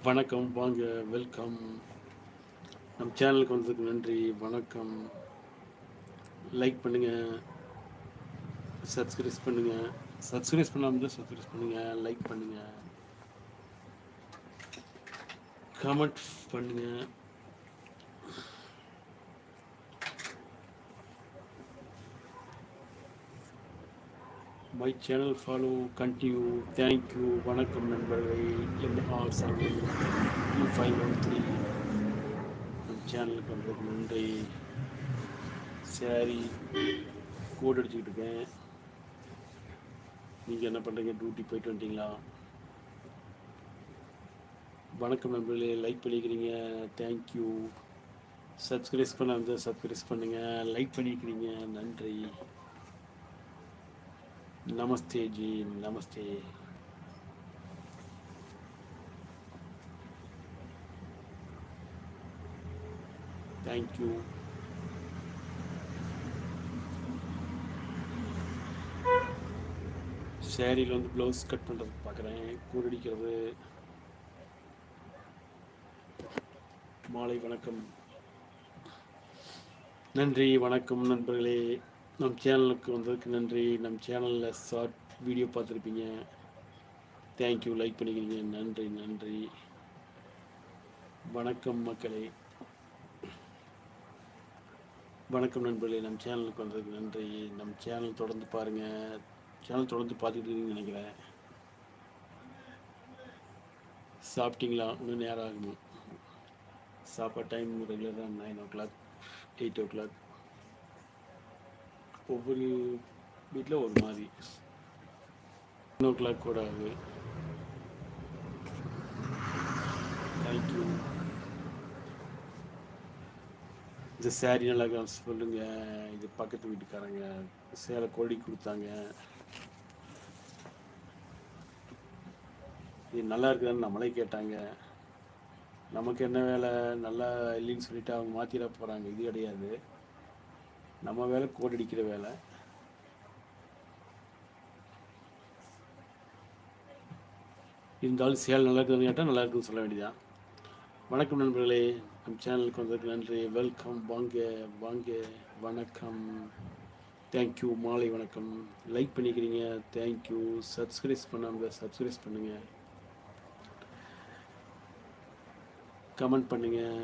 வணக்கம், வாங்க, வெல்கம். நம்ம சேனலுக்கு வந்ததுக்கு நன்றி. வணக்கம். லைக் பண்ணுங்க, சப்ஸ்கிரைப் பண்ணுங்க. சப்ஸ்கிரைப் பண்ணாமல் தான் சப்ஸ்கிரைப் பண்ணுங்க, லைக் பண்ணுங்க, கமெண்ட் பண்ணுங்க. My channel follow continue. Thank you. வணக்கம் நண்பர்களே. MR 72513 நம்ம சேனலுக்கு வந்ததுக்கு நன்றி. சரி, கோட் அடிச்சுக்கிட்டு இருக்கேன். நீங்கள் என்ன பண்ணுறீங்க? டியூட்டி போயிட்டு வந்துட்டீங்களா? வணக்கம் நண்பர்களே. லைக் பண்ணிக்கிறீங்க, தேங்க்யூ. சப்ஸ்கிரைப் பண்ண வந்து சப்ஸ்கிரைப் பண்ணுங்கள், லைக் பண்ணிக்கிறீங்க, நன்றி. நமஸ்தே ஜி, நமஸ்தே. தேங்க்யூ. சேரீயில் வந்து ப்ளவுஸ் கட் பண்ணுறது பார்க்குறேன், கூரடிக்கிறது. மாலை வணக்கம், நன்றி. வணக்கம் நண்பர்களே. நம் சேனலுக்கு வந்ததுக்கு நன்றி. நம் சேனலில் ஷார்ட் வீடியோ பார்த்துருப்பீங்க, தேங்க்யூ. லைக் பண்ணிக்கிறீங்க, நன்றி நன்றி. வணக்கம் மக்களே, வணக்கம் நண்பர்களே. நம் சேனலுக்கு வந்ததுக்கு நன்றி. நம் சேனல் தொடர்ந்து பாருங்கள். சேனல் தொடர்ந்து பார்த்துக்கிட்டு நினைக்கிறேன். சாப்பிட்டீங்களா? இன்னும் நேரம் ஆகுமா? சாப்பாடு டைம் ரெகுலராக 9 o'clock, 8 o'clock. ஒவ்வொரு வீட்டில் ஒரு மாதிரி. 9 o'clock கூட ஆகுது. தேங்க்யூ. இந்த சேரீ நல்லா சொல்லுங்கள். இது பக்கத்து வீட்டுக்காரங்க சேலை கொடி கொடுத்தாங்க. இது நல்லா இருக்குதுன்னு நம்மளே கேட்டாங்க. நமக்கு என்ன வேலை? நல்லா இல்லைன்னு சொல்லிட்டு அவங்க மாற்றிட போகிறாங்க. இது கிடையாது, நம்ம வேலை கோட் அடிக்கிற வேலை. இருந்தாலும் சேல் நல்லா இருக்குதுன்னு கேட்டால் நல்லா இருக்குதுன்னு சொல்ல வேண்டியதான். வணக்கம் நண்பர்களே. நம்ம சேனலுக்கு வந்ததுக்கு நன்றி. வெல்கம். வாங்க வாங்க, வணக்கம், தேங்க்யூ. மாலை வணக்கம். லைக் பண்ணிக்கிறீங்க, தேங்க்யூ. சப்ஸ்கிரைப் பண்ணாமல் சப்ஸ்கிரைப் பண்ணுங்கள், கமெண்ட் பண்ணுங்கள்.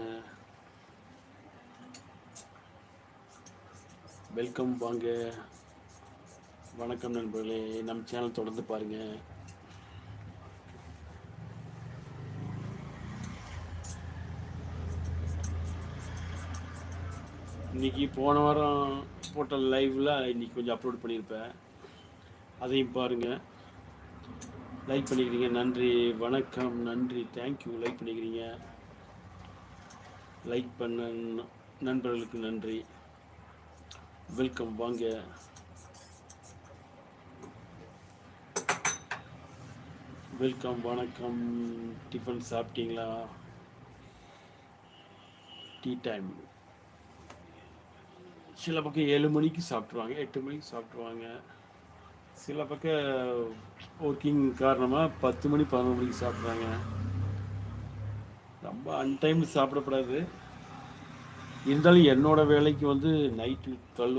வெல்கம், வாங்க, வணக்கம் நண்பர்களே. நம்ம சேனல் தொடர்ந்து பாருங்கள். இன்றைக்கி போன வாரம் போட்ட லைவில் இன்றைக்கி கொஞ்சம் அப்லோட் பண்ணியிருப்பேன், அதையும் பாருங்கள். லைக் பண்ணிக்கிறீங்க, நன்றி. வணக்கம், நன்றி, தேங்க்யூ. லைக் பண்ணிக்கிறீங்க, லைக் பண்ண நண்பர்களுக்கு நன்றி. வெல்கம், வாங்க. வெல்கம், வணக்கம். டிஃபன் சாப்பிட்டீங்களா? Tea time. சில பக்கம் 7 மணிக்கு சாப்பிட்ருவாங்க, 8 மணிக்கு சாப்பிட்ருவாங்க. சில பக்கம் ஒர்க்கிங் காரணமாக 10 மணி 11 மணிக்கு சாப்பிட்றாங்க. ரொம்ப அன்டைம் சாப்பிடக்கூடாது. இருந்தாலும் என்னோடய வேலைக்கு வந்து நைட்டு 12